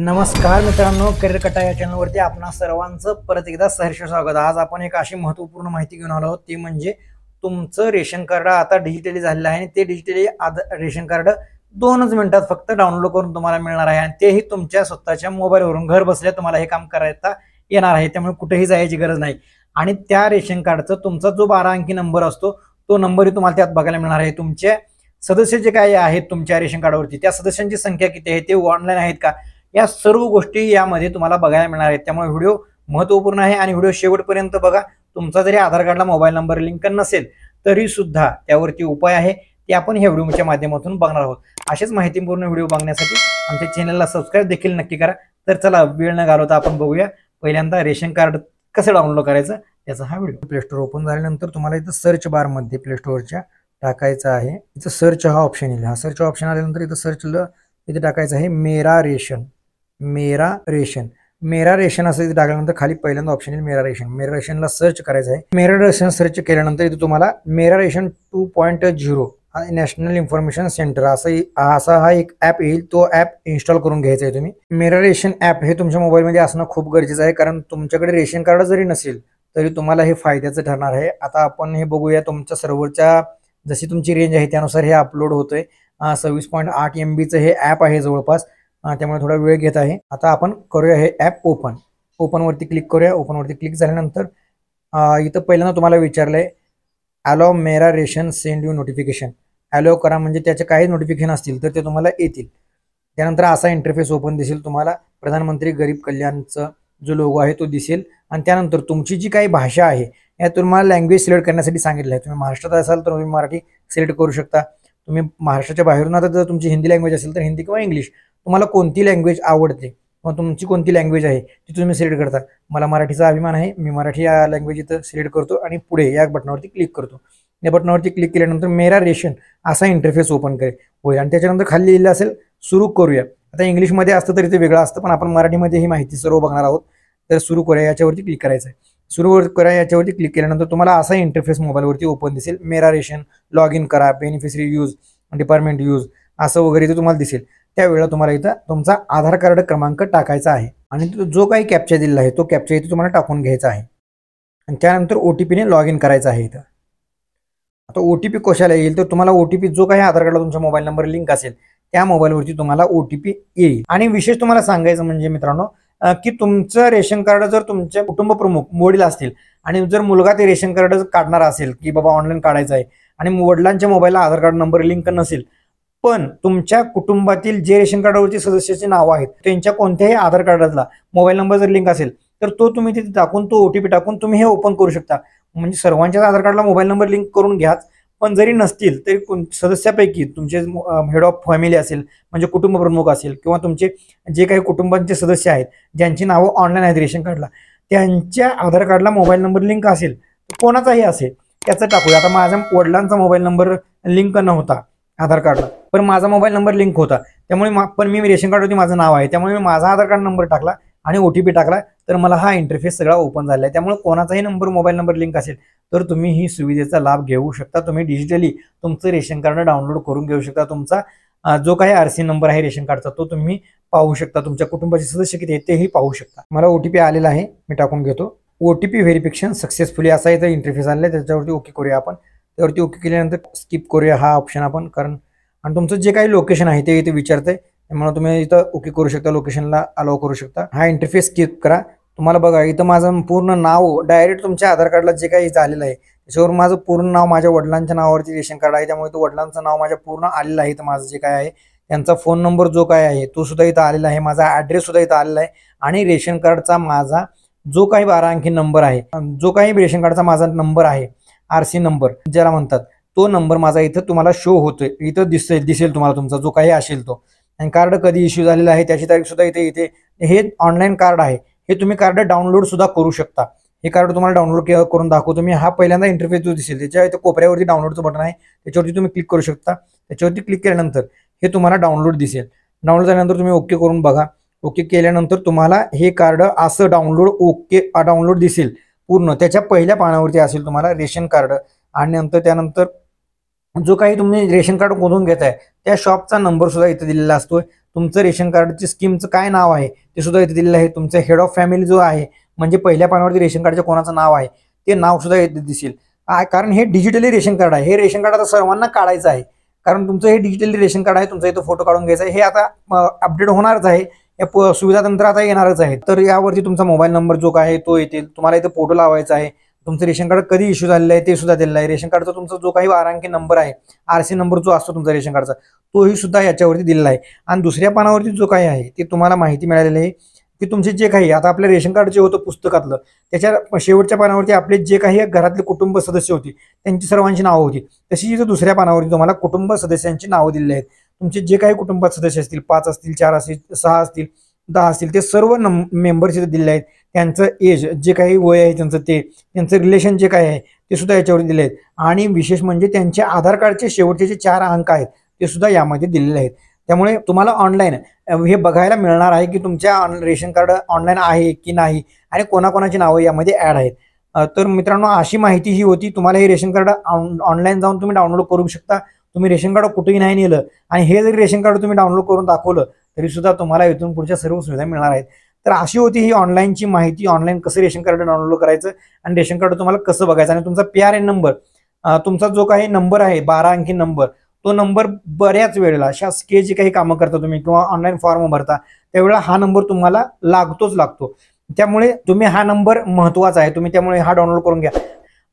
नमस्कार मित्रांनो, करिअर कट्टा या चॅनलवरती आपणा सर्वांचं परत एकदा सहर्ष स्वागत। आज आपण एक अशी महत्त्वपूर्ण माहिती घेऊन आलो आहोत, ती म्हणजे तुमचं रेशन कार्ड आता डिजिटली झालेलं आहे आणि ते डिजिटली रेशन कार्ड 2च मिनिटात फक्त डाउनलोड करून तुम्हाला मिळणार आहे आणि तेही तुमच्या स्वतःच्या मोबाईलवरून घर बसल्या तुम्हाला हे काम करता येणार आहे। त्यामुळे कुठेही जायची गरज नाही आणि त्या रेशन कार्डचा तुमचा जो 12 अंकी नंबर असतो तो नंबरही तुम्हाला त्यात बघायला मिळणार आहे। तुमचे सदस्य जे काही आहेत तुमच्या रेशन कार्डवरती त्या सदस्यांची संख्या किती आहे, ते ऑनलाईन आहेत का, या सर्व गोष्टी यामध्ये तुम्हाला बघायला मिळणार आहेत। त्यामुळे व्हिडिओ महत्त्वपूर्ण आहे आणि व्हिडिओ शेवटपर्यंत बघा। तुमचा जरी आधार कार्डला मोबाईल नंबर लिंक नसेल तरी सुद्धा त्यावरती उपाय आहे, ते आपण ह्या व्हिडिओच्या माध्यमातून बघणार आहोत। अशाच माहितीपूर्ण व्हिडिओ बघण्यासाठी आमच्या चॅनलला सबस्क्राइब देखील नक्की करा। तर चला वेळ न घालवता आपण बघूया पहिल्यांदा रेशन कार्ड कसं डाउनलोड करायचं याचा हा व्हिडिओ। प्ले स्टोर ओपन झाल्यानंतर तुम्हाला इथं सर्च बार मध्ये प्ले स्टोअरच्या टाकायचं आहे, इथं सर्च हा ऑप्शन येईल। हा सर्च ऑप्शन आल्यानंतर इथं सर्चला इथे टाकायचं आहे मेरा रेशन। मेरा रेशन असं इथे टाकल्यानंतर खाली पहिल्यांदा ऑप्शन येईल मेरा रेशन। मेरा रेशनला सर्च करायचं आहे। मेरा रेशन सर्च केल्यानंतर इथे तुम्हाला मेरा रेशन 2.0 नॅशनल इन्फॉर्मेशन सेंटर असा हा एक ऍप येईल, तो ऍप इन्स्टॉल करून घ्यायचा आहे तुम्ही। मेरा रेशन ऍप हे तुमच्या मोबाईलमध्ये असणं खूप गरजेचं आहे, कारण तुमच्याकडे रेशन कार्ड जरी नसेल तरी तुम्हाला हे फायद्याचं ठरणार आहे। आता आपण हे बघूया, तुमच्या सर्व्हरच्या जशी तुमची रेंज आहे त्यानुसार हे अपलोड होतोय। 26.8 MB हे ऍप आहे जवळपास, त्यामुळे थोडा वेळ घेत आहे। आता आपण करूया हे ऍप ओपन वरती क्लिक करूया। ओपन वरती क्लिक झाल्यानंतर इथं पहिल्यांदा तुम्हाला विचारलंय अलाउ मेरा ration send you notification. Allow करा म्हणजे त्याचे काही नोटिफिकेशन असतील तर ते तुम्हाला येतील। त्यानंतर असा इंटरफेस ओपन दिसेल तुम्हाला, प्रधानमंत्री गरीब कल्याणचा जो लोगो आहे तो दिसेल आणि त्यानंतर तुमची जी काही भाषा आहे या तुम्हाला लँग्वेज सिलेक्ट करण्यासाठी सांगितलं आहे। तुम्ही महाराष्ट्रात असाल तर तुम्ही मराठी सिलेक्ट करू शकता। तुम्ही महाराष्ट्राच्या बाहेरून आता जर तुमची हिंदी लँग्वेज असेल तर हिंदी किंवा इंग्लिश, तुम्हाला कोणती लँग्वेज आवडते किंवा तुमची कोणती लँग्वेज आहे ती तुम्ही सिलेक्ट करता। मला मराठीचा अभिमान आहे, मी मराठी या लँग्वेज इथं सिलेक्ट करतो आणि पुढे या बटनावरती क्लिक करतो। या बटनावरती क्लिक केल्यानंतर मेरा रेशन असा इंटरफेस ओपन होईल आणि त्याच्यानंतर खाली लिहिलं असेल सुरू करूया। आता इंग्लिशमध्ये असतं तरी ते वेगळं असतं, पण आपण मराठीमध्ये ही माहिती सर्व बघणार आहोत। तर सुरू करूया याच्यावरती क्लिक करायचं आहे। सुरू करा याच्यावरती क्लिक केल्यानंतर तुम्हाला असा इंटरफेस मोबाईलवरती ओपन दिसेल, मेरा रेशन लॉग इन करा, बेनिफिशरी यूज, डिपार्टमेंट यूज असं वगैरे इथे तुम्हाला दिसेल। त्यावेळेला तुम्हाला इथं तुमचा आधार कार्ड क्रमांक टाकायचा आहे आणि जो काही कॅप्चा दिलेला आहे तो कॅप्चा इथे तुम्हाला टाकून घ्यायचा आहे आणि त्यानंतर OTPने लॉग इन करायचं आहे इथं। आता OTP कशाला येईल तर तुम्हाला OTP जो काही आधार कार्डला तुमच्या मोबाईल नंबर लिंक असेल त्या मोबाईलवरती तुम्हाला OTP येईल। आणि विशेष तुम्हाला सांगायचं म्हणजे मित्रांनो की तुमचं रेशन कार्ड जर तुमचे कुटुंब प्रमुख वडील असतील आणि जर मुलगा ते रेशन कार्ड काढणार असेल की बाबा ऑनलाईन काढायचं आहे आणि वडिलांच्या मोबाईलला आधार कार्ड नंबर लिंक नसेल, पण तुमच्या कुटुंबातील जे रेशन कार्डवरती सदस्याचे नाव आहेत त्यांच्या कोणत्याही आधार कार्डाला मोबाईल नंबर जर लिंक असेल तर तो तुम्ही तिथे टाकून तो OTP टाकून तुम्ही हे ओपन करू शकता। म्हणजे सर्वांच्याच आधार कार्डला मोबाईल नंबर लिंक करून घ्याच, पण जरी नसतील तरी सदस्यापैकी तुमचे हेड ऑफ फॅमिली असेल म्हणजे कुटुंब प्रमुख असेल किंवा तुमचे जे काही कुटुंबांचे सदस्य आहेत ज्यांची नावं ऑनलाईन आहेत रेशन कार्डला, त्यांच्या आधार कार्डला मोबाईल नंबर लिंक असेल कोणाचाही असेल त्याचं टाकूया। आता माझ्या वडिलांचा मोबाईल नंबर लिंक नव्हता आधार कार्डला, पण माझा मोबाईल नंबर लिंक होता, त्यामुळे पण मी रेशन कार्डवरती माझं नाव आहे त्यामुळे मी माझा आधार कार्ड नंबर टाकला आणि OTP टाकला तर मला हा इंटरफेस सगळा ओपन झाला आहे। त्यामुळे कोणाचाही मोबाईल नंबर लिंक असेल तर तुम्ही ही सुविधेचा लाभ घेऊ शकता। तुम्ही डिजिटली तुमचं रेशन कार्ड डाउनलोड करून घेऊ शकता। तुमचा जो काही RC नंबर आहे रेशन कार्डचा तो तुम्ही पाहू शकता, तुमच्या कुटुंबाचे सदस्य किती आहेत तेही पाहू शकता। मला OTP आलेला आहे, मी टाकून घेतो। OTP व्हेरिफिकेशन सक्सेसफुली असा इथं इंटरफेस आलेला आहे, त्याच्यावरती ओके करूया आपण। त्यावरती ओके केल्यानंतर स्किप करूया हा ऑप्शन आपण, कारण आणि तुमचं जे काही लोकेशन आहे ते इथे विचारतंय त्यामुळे तुम्ही इथं ओके करू शकता, लोकेशनला अलाउ करू शकता। हा इंटरफेस स्किप करा। तुम्हाला बघा इथं माझं पूर्ण नाव डायरेक्ट तुमच्या आधार कार्डला जे काही झालेलं आहे त्याच्यावर माझं पूर्ण नाव माझ्या वडिलांच्या नावावरती रेशन कार्ड आहे त्यामुळे तो वडिलांचं नाव माझ्या पूर्ण आलेलं आहे। तर माझं जे काय आहे त्यांचा फोन नंबर जो काय आहे तो सुद्धा इथं आलेला आहे, माझा ॲड्रेस सुद्धा इथं आलेला आहे आणि रेशन कार्डचा माझा जो काही 12 अंकी नंबर आहे, जो काही रेशन कार्डचा माझा नंबर आहे RC नंबर ज्याला म्हणतात, तो नंबर माझा इथं तुम्हाला शो होतोय, इथं दिसेल तुम्हाला तुमचा जो काही असेल तो, आणि कार्ड कधी इश्यू झालेला आहे त्याची तारीख सुद्धा इथे हे ऑनलाईन कार्ड आहे, हे तुम्ही कार्ड डाउनलोड सुद्धा करू शकता। हे कार्ड तुम्हाला डाउनलोड करून दाखवतो मी। हा पहिल्यांदा इंटरफेस जो दिसेल त्याच्या इथे कोपऱ्यावरती डाउनलोडचं बटन आहे, त्याच्यावरती तुम्ही क्लिक करू शकता। त्याच्यावरती क्लिक केल्यानंतर हे तुम्हाला डाउनलोड दिसेल। डाउनलोड झाल्यानंतर तुम्ही ओके करून बघा। ओके केल्यानंतर तुम्हाला हे कार्ड असं डाउनलोड दिसेल पूर्ण, त्याच्या पहिल्या पानावरती असेल तुम्हाला रेशन कार्ड आणि त्यानंतर जो काही तुम्ही रेशन कार्ड मधून घेताय त्या शॉपचा नंबर सुद्धा इथे दिलेला असतोय. तुमचं रेशन कार्डची स्कीमचं काय नाव आहे ते सुद्धा इथे दिलेलं आहे. तुमचं हेड ऑफ फॅमिली जो आहे म्हणजे पहिल्या पानावरती रेशन कार्डच्या कोणाचं नाव आहे ते नाव सुद्धा इथे दिसेल. कारण हे डिजिटली रेशन कार्ड आहे. हे रेशन कार्ड आता सर्वांना काढायचं आहे, कारण तुमचं हे डिजिटली रेशन कार्ड आहे. तुमचा इथं फोटो काढून घ्यायचा आहे. हे आता अपडेट होणारच आहे. या सुविधा तंत्र आता येणारच आहे. तर यावरती तुमचा मोबाईल नंबर जो आहे तो येतील. तुम्हाला इथे फोटो लावायचा आहे. तुमचं रेशन कार्ड कधी इश्यू झालेलं आहे ते सुद्धा दिलेलं आहे. रेशन कार्डचा तुमचा जो काही 12 अंकी नंबर आहे, आरसी नंबर जो असतो तुमचा रेशन कार्डचा, तोही सुद्धा याच्यावरती दिलेला आहे. आणि दुसऱ्या पानावरती जो काही आहे ते तुम्हाला माहिती मिळालेली आहे की तुमचे जे काही आता आपल्या रेशन कार्ड जे होतं पुस्तकातलं, त्याच्या शेवटच्या पानावरती आपले जे काही घरातले कुटुंब सदस्य होती त्यांची सर्वांची नावं होती. तशी इथं दुसऱ्या पानावरती तुम्हाला कुटुंब सदस्यांची नावं दिलेली आहेत. तुमचे जे काही कुटुंबात सदस्य असतील, 5 असतील, 4 असतील, 6 असतील, 10 असतील, ते सर्व मेंबर्स इथे दिलेले आहेत. त्यांचं एज जे काही वय आहे त्यांचं रिलेशन जे काय आहे ते सुद्धा याच्यावरती दिले आहेत. आणि विशेष म्हणजे त्यांचे आधार कार्डचे शेवटचे जे 4 अंक आहेत ते सुद्धा यामध्ये दिलेले आहेत. त्यामुळे तुम्हाला ऑनलाईन हे बघायला मिळणार आहे की तुमच्या रेशन कार्ड ऑनलाईन आहे की नाही आणि कोणाकोणाची नावं यामध्ये ऍड आहेत. तर मित्रांनो, अशी माहिती ही होती. तुम्हाला हे रेशन कार्ड ऑनलाईन जाऊन तुम्ही डाउनलोड करू शकता. तुम्ही रेशन कार्ड कुठेही नाही नेलं आणि हे जरी रेशन कार्ड तुम्ही डाउनलोड करून दाखवलं तरी सुद्धा तुम्हाला इथून पुढच्या सर्व सुविधा मिळणार आहेत. तर अशी होती ही ऑनलाईनची माहिती. ऑनलाईन कसं रेशन कार्ड डाउनलोड करायचं आणि रेशन कार्ड तुम्हाला कसं बघायचं आणि तुमचा PRN नंबर, तुमचा जो काही नंबर आहे 12 अंकी नंबर, तो नंबर बऱ्याच वेळेला शासकीय जे काही कामं करता तुम्ही किंवा ऑनलाईन फॉर्म भरता त्यावेळेला हा नंबर तुम्हाला लागतो. त्यामुळे तुम्ही हा नंबर महत्वाचा आहे. तुम्ही त्यामुळे हा डाउनलोड करून घ्या.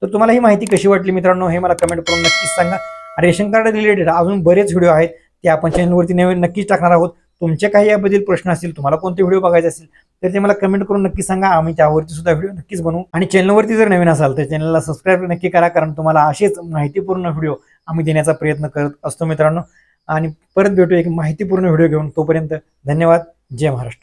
तर तुम्हाला ही माहिती कशी वाटली मित्रांनो हे मला कमेंट करून नक्कीच सांगा. रेशन कार्ड रिलेटेड अजून बरेच व्हिडिओ आहेत ते आपण चॅनलवरती नक्कीच टाकणार आहोत. तुमचे काही याबद्दल प्रश्न असतील, तुम्हाला कोणते व्हिडिओ बघायचे असतील तर ते मला कमेंट करून नक्की सांगा. आम्ही त्यावरती सुद्धा व्हिडिओ नक्कीच बनवू. आणि चॅनलवरती जर नवीन असाल तर चॅनलला सबस्क्राईब नक्की करा, कारण तुम्हाला असेच माहितीपूर्ण व्हिडिओ आम्ही देण्याचा प्रयत्न करत असतो मित्रांनो. आणि परत भेटू एक माहितीपूर्ण व्हिडिओ घेऊन. तोपर्यंत धन्यवाद. जय महाराष्ट्र.